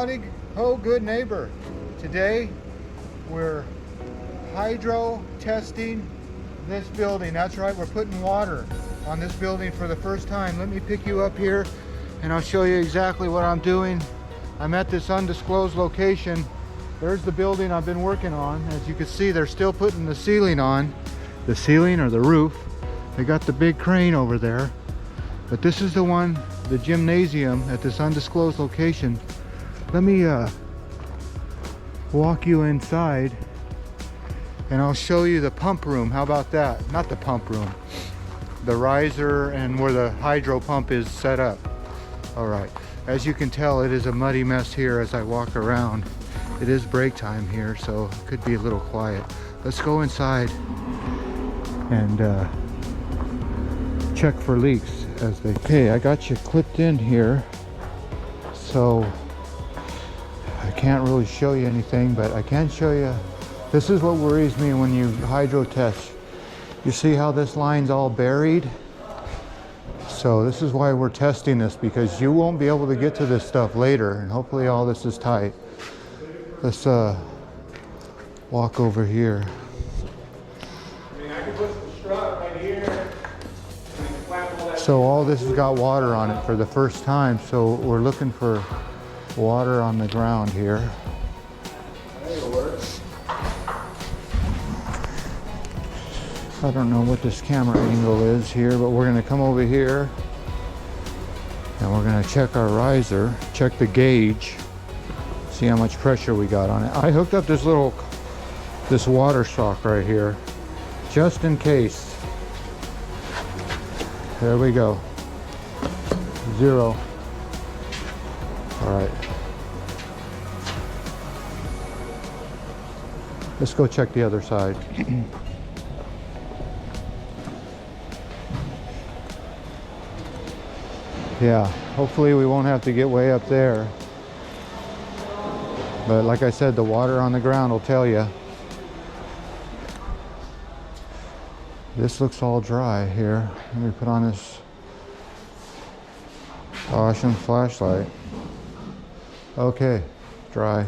howdy ho, good neighbor. Today we're hydro testing this building. That's right, we're putting water on this building for the first time. Let me pick you up here and I'll show you exactly what I'm doing. I'm at this undisclosed location. There's the building I've been working on. As you can see, they're still putting the ceiling on. The ceiling or the roof. They got the big crane over there. But this is the one, the gymnasium at this undisclosed location. Let me walk you inside and I'll show you the pump room. How about that? Not the pump room. The riser and where the hydro pump is set up. All right. As you can tell, it is a muddy mess here as I walk around. It is break time here, so it could be a little quiet. Let's go inside and check for leaks as they... Okay, I got you clipped in here, so I can't really show you anything, but I can show you. This is what worries me when you hydro test. You see how this line's all buried? So this is why we're testing this, because you won't be able to get to this stuff later, and hopefully all this is tight. Let's walk over here. So all this has got water on it for the first time, so we're looking for water on the ground here. I don't know what this camera angle is here, but we're going to come over here and we're going to check our riser, check the gauge, see how much pressure we got on it. I hooked up this water sock right here just in case. There we go. 0. All right. Let's go check the other side. Yeah, hopefully we won't have to get way up there. But like I said, the water on the ground will tell you. This looks all dry here. Let me put on this caution flashlight. Okay, dry.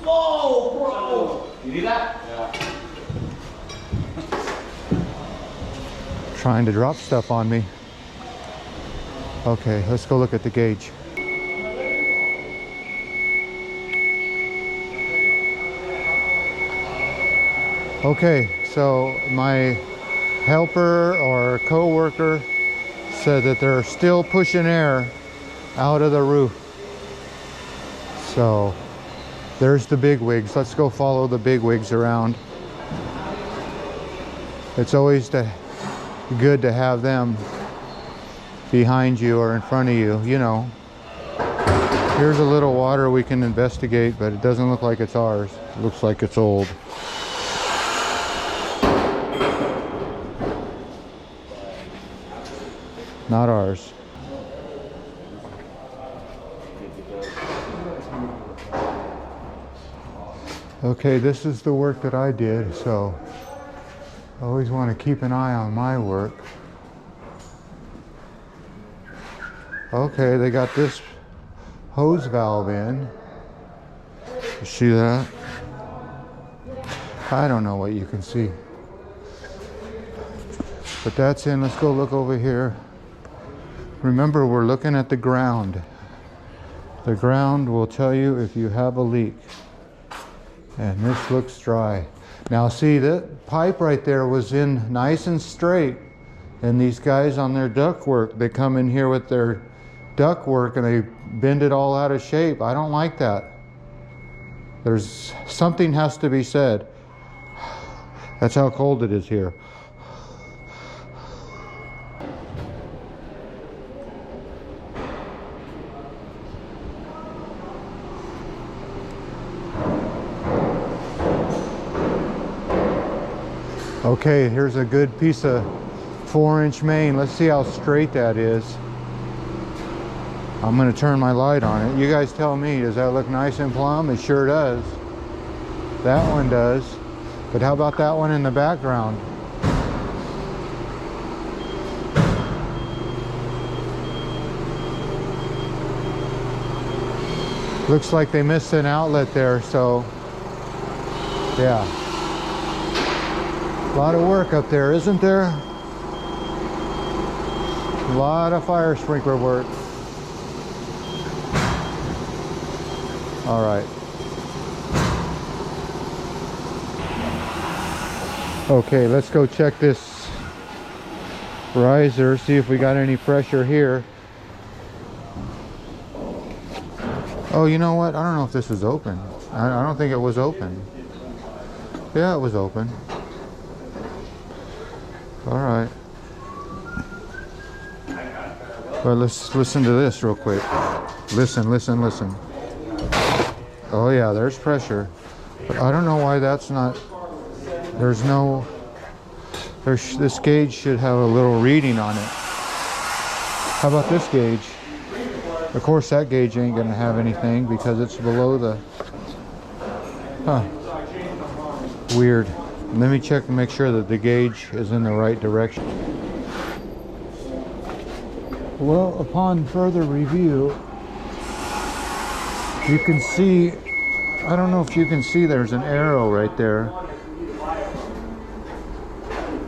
Whoa, bro! You need that? Yeah. Trying to drop stuff on me. Okay, let's go look at the gauge. Okay, so my helper or co-worker said that they're still pushing air out of the roof. So there's the bigwigs. Let's go follow the bigwigs around. It's always good to have them behind you or in front of you, you know. Here's a little water we can investigate, but it doesn't look like it's ours. It looks like it's old. Not ours. Okay, this is the work that I did, so I always want to keep an eye on my work. Okay, they got this hose valve in. You see that? I don't know what you can see. But that's in. Let's go look over here. Remember, we're looking at the ground. The ground will tell you if you have a leak. And this looks dry. Now see, that pipe right there was in nice and straight. And these guys on their ductwork, they come in here with their ductwork and they bend it all out of shape. I don't like that. There's something has to be said. That's how cold it is here. Okay, here's a good piece of 4-inch main. Let's see how straight that is. I'm going to turn my light on it. You guys tell me, does that look nice and plumb? It sure does. That one does. But how about that one in the background? Looks like they missed an outlet there, so yeah. A lot of work up there, isn't there? A lot of fire sprinkler work. All right. Okay, let's go check this riser, see if we got any pressure here. Oh, you know what? I don't know if this is open. I don't think it was open. Yeah, it was open. All right. Well, let's listen to this real quick. Listen, listen, listen. Oh yeah, there's pressure. But I don't know why that's not... There's no... This gauge should have a little reading on it. How about this gauge? Of course, that gauge ain't gonna have anything because it's below the... Huh. Weird. Let me check and make sure that the gauge is in the right direction. Well, upon further review, you can see, I don't know if you can see, there's an arrow right there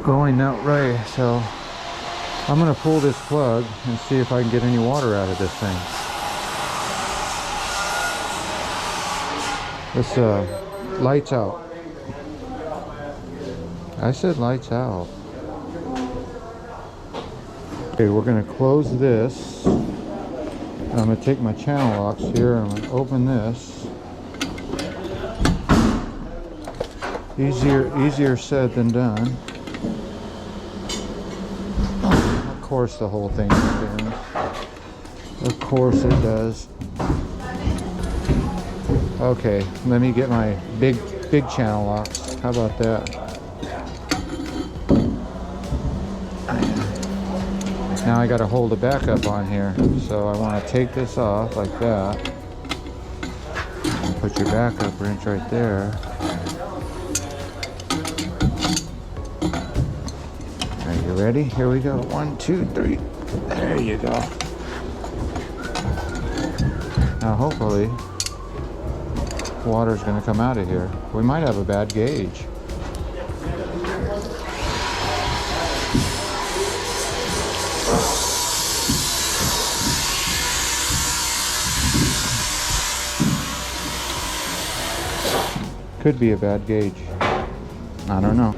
going that way. So I'm gonna pull this plug and see if I can get any water out of this thing. This lights out. I said lights out. Okay, we're gonna close this. I'm gonna take my channel locks here and I'm gonna open this. Easier said than done. Of course the whole thing spins. Of course it does. Okay, let me get my big channel locks. How about that? Now I got to hold a backup on here, so I want to take this off like that. And put your backup wrench right there. Are you ready? Here we go. 1, 2, 3. There you go. Now hopefully water's going to come out of here. We might have a bad gauge. Could be a bad gauge. I don't know.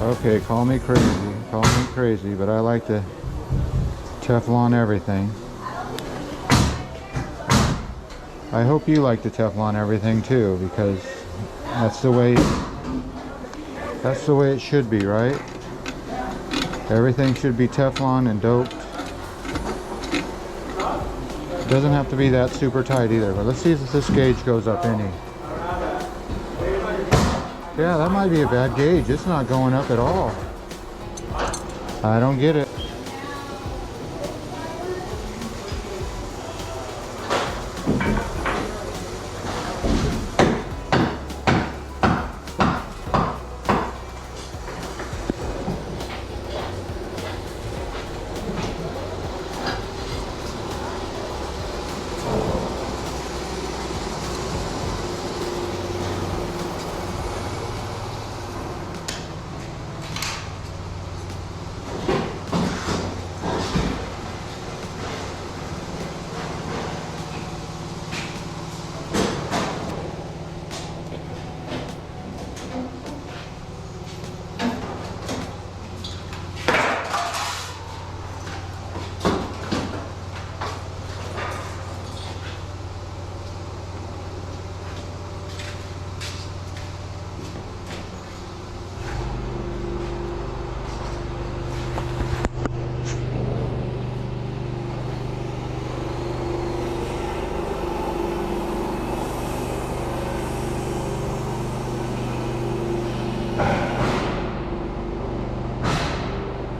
Okay, call me crazy, but I like to Teflon everything. I hope you like to Teflon everything too, because that's the way it should be, right? Everything should be Teflon and doped. It doesn't have to be that super tight either, but let's see if this gauge goes up any. Yeah, that might be a bad gauge. It's not going up at all. I don't get it.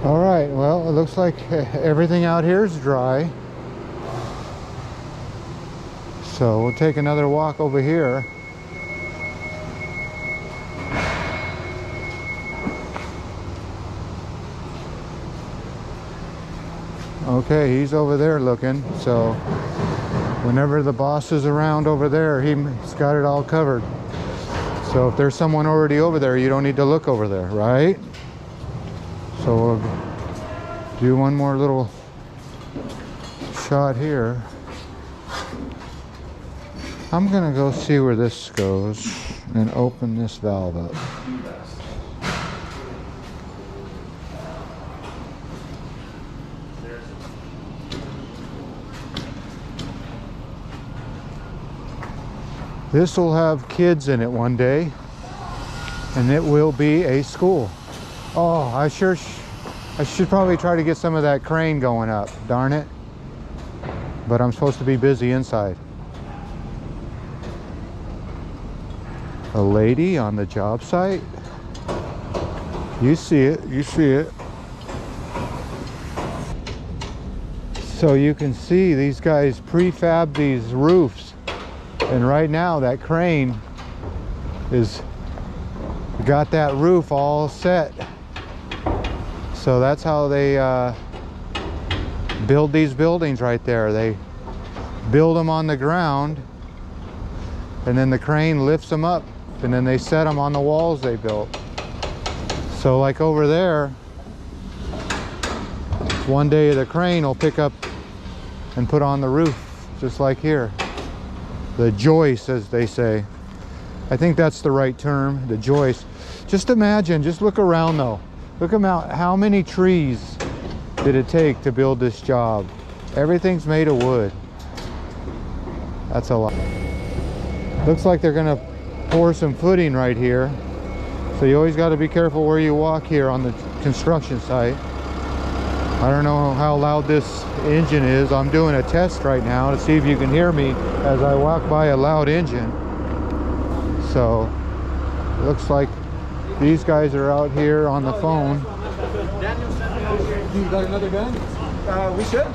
All right, well, it looks like everything out here is dry. So we'll take another walk over here. Okay, he's over there looking, so whenever the boss is around over there, he's got it all covered. So if there's someone already over there, you don't need to look over there, right? So we'll do one more little shot here. I'm gonna go see where this goes and open this valve up. This will have kids in it one day, and it will be a school. Oh, I should probably try to get some of that crane going up, darn it. But I'm supposed to be busy inside. A lady on the job site. You see it, you see it. So you can see these guys prefab these roofs. And right now that crane is got that roof all set. So that's how they build these buildings right there. They build them on the ground, and then the crane lifts them up, and then they set them on the walls they built. So like over there, one day the crane will pick up and put on the roof, just like here. The joist, as they say. I think that's the right term, the joist. Just imagine, just look around though. Look about how many trees did it take to build this job. Everything's made of wood. That's a lot. Looks like they're gonna pour some footing right here. So you always gotta be careful where you walk here on the construction site. I don't know how loud this engine is. I'm doing a test right now to see if you can hear me as I walk by a loud engine. So looks like these guys are out here on the phone. You got another gun? We should.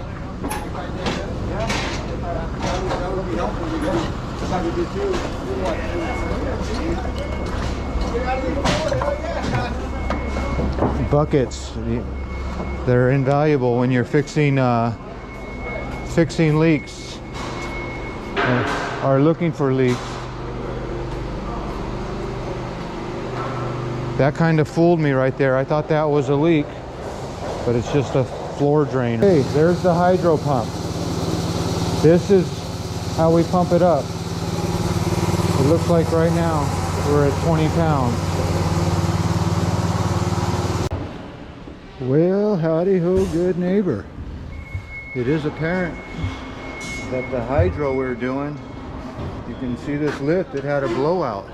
Buckets. They're invaluable when you're fixing leaks or looking for leaks. That kind of fooled me right there. I thought that was a leak, but it's just a floor drain. Hey, there's the hydro pump. This is how we pump it up. It looks like right now we're at 20 pounds. Well, howdy ho, good neighbor. It is apparent that the hydro we're doing, you can see this lift, it had a blowout.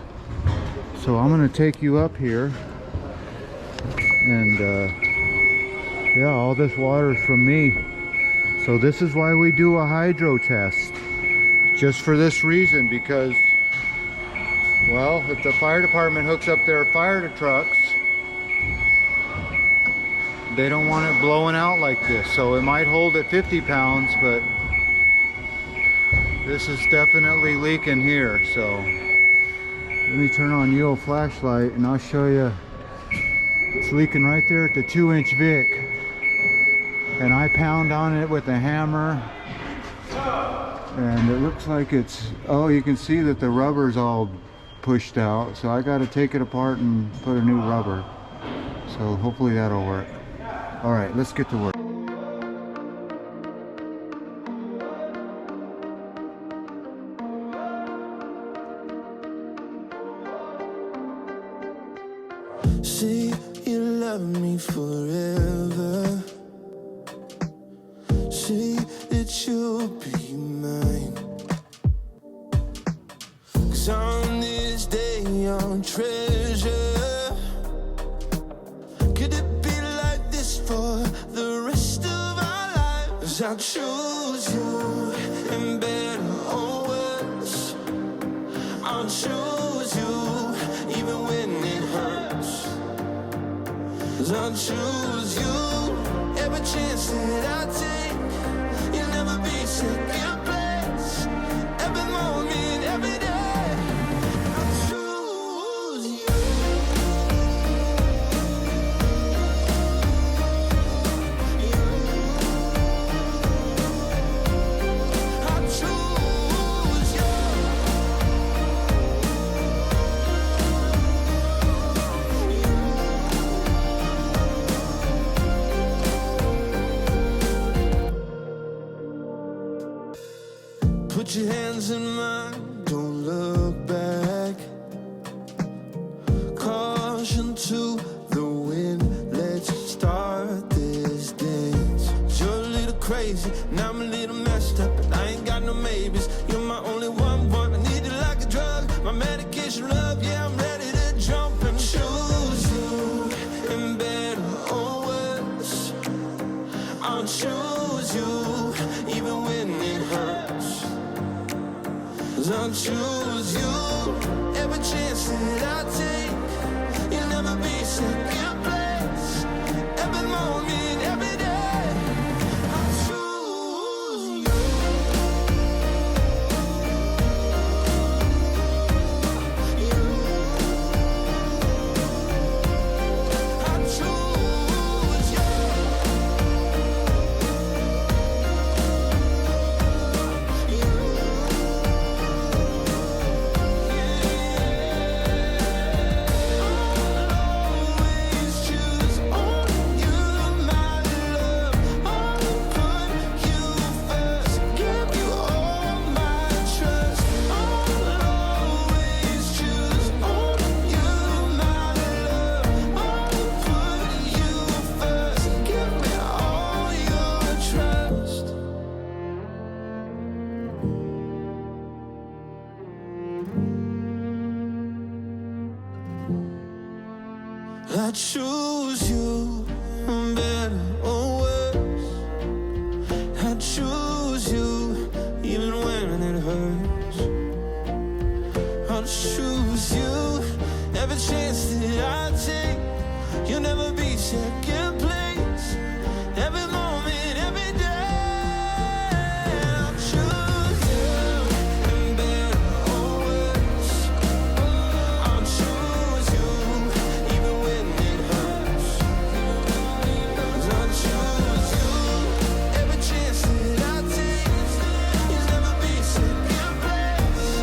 So I'm gonna take you up here, and yeah, all this water is from me. So this is why we do a hydro test. Just for this reason, because, well, if the fire department hooks up their fire trucks, they don't want it blowing out like this. So it might hold at 50 pounds, but this is definitely leaking here. So let me turn on your flashlight and I'll show you. It's leaking right there at the 2-inch Vic. And I pound on it with a hammer. And it looks like it's, oh, you can see that the rubber's all pushed out. So I got to take it apart and put a new rubber. So hopefully that'll work. All right, let's get to work. Say you love me forever. Say that you'll be mine. 'Cause on this day I'll treasure. Could it be like this for the rest of our lives? I'll choose you in better or worse. I'll choose you even when it hurts. 'Cause I'll choose you every chance that I take. You'll never be second place. Every to the wind. Let's start this dance. You're a little crazy, and I'm a little messed up, but I ain't got no maybes. You're my only one. I need you like a drug, my medication, love. Yeah, I'm ready to jump and choose you. And better or worse, I'll choose you, even when it hurts. 'Cause I'll choose you every chance that I take. You'll never be second place. Every moment, every day, I'll choose you. I'll choose you. I choose you, better or worse. I choose you, even when it hurts. I'll choose you, every chance that I take. You'll never be second place. Every moment, every day, I'll choose you, and better or worse. I'll choose you, even when it hurts. 'Cause I'll choose you, every chance that I take. You'll never be second place.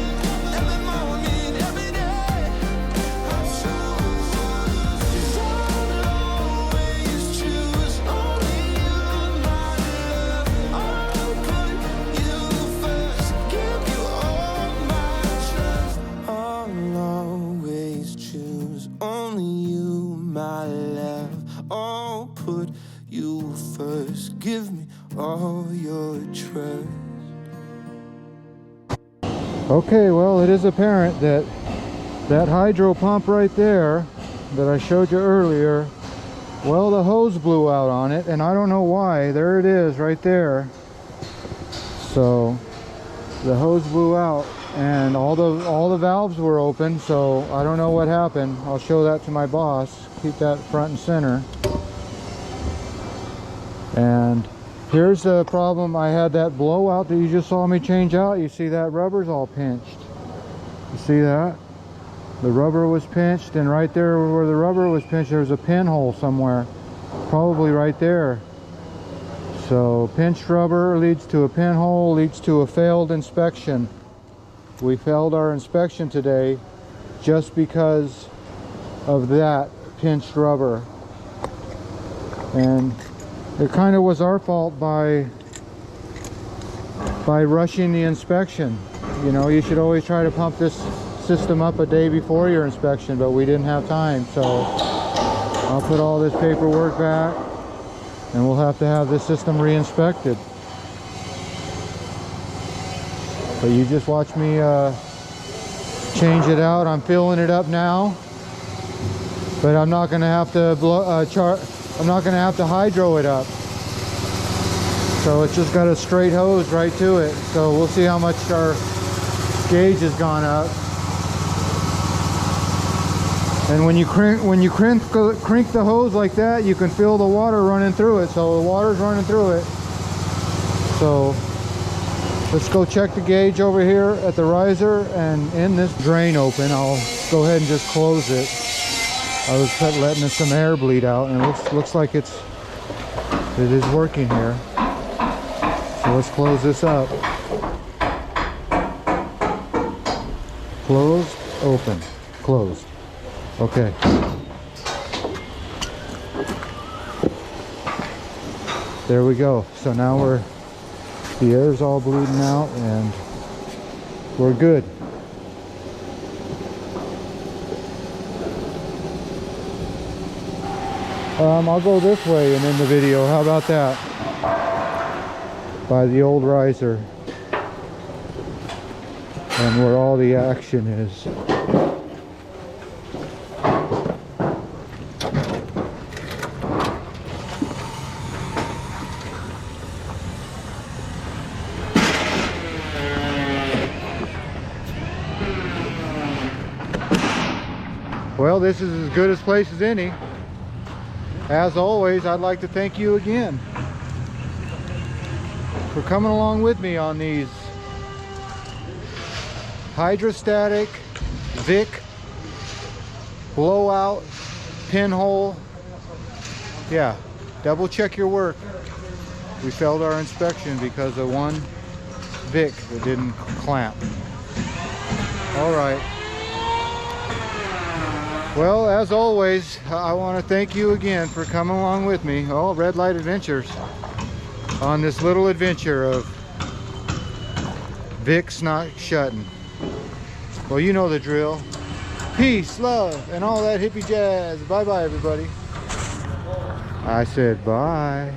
Every moment, every day, I'll choose you. 'Cause I'll always choose only you, my love. I'll put you first, give you all my trust. I'll always choose only you, my love. I'll put you first, give me all your trust. Okay, well, it is apparent that that hydro pump right there that I showed you earlier, well, the hose blew out on it, and I don't know why. There it is right there. So the hose blew out and all the valves were open, so I don't know what happened. I'll show that to my boss. Keep that front and center. And here's the problem. I had that blowout that you just saw me change out. You see that rubber's all pinched. You see that? The rubber was pinched, and right there where the rubber was pinched, there's a pinhole somewhere. Probably right there. So pinched rubber leads to a pinhole, leads to a failed inspection. We failed our inspection today just because of that pinched rubber. And it kind of was our fault by rushing the inspection. You know, you should always try to pump this system up a day before your inspection, but we didn't have time. So I'll put all this paperwork back, and we'll have to have this system re-inspected. But you just watch me change it out. I'm filling it up now, but I'm not going to have to I'm not going to have to hydro it up. So it's just got a straight hose right to it. So we'll see how much our gauge has gone up. And when you crank the hose like that, you can feel the water running through it. So the water's running through it. So let's go check the gauge over here at the riser, and in this drain open, I'll go ahead and just close it. I was letting some air bleed out, and it looks like it is working here. So let's close this up. Closed, open, closed. Okay. There we go. So now the air's all bleeding out, and we're good. I'll go this way and end the video. How about that? By the old riser. And where all the action is. Well, this is as good a place as any. As always, I'd like to thank you again for coming along with me on these hydrostatic, Vic, blowout, pinhole. Yeah, double check your work. We failed our inspection because of one Vic that didn't clamp. All right. Well, as always, I want to thank you again for coming along with me. Oh, Red Light Adventures. On this little adventure of Vic's not shutting. Well, you know the drill. Peace, love, and all that hippie jazz. Bye-bye, everybody. I said bye.